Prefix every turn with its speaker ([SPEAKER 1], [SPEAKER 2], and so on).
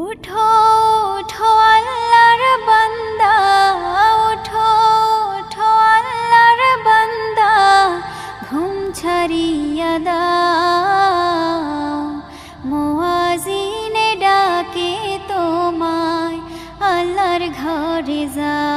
[SPEAKER 1] উঠো উঠো আল্লাহর বান্দা, উঠো উঠো আল্লাহর বান্দা, ঘুম ছাড়িয়া দাও। মুয়াজ্জিনে ডাকে তোমায়, আল্লাহর ঘরে যাও।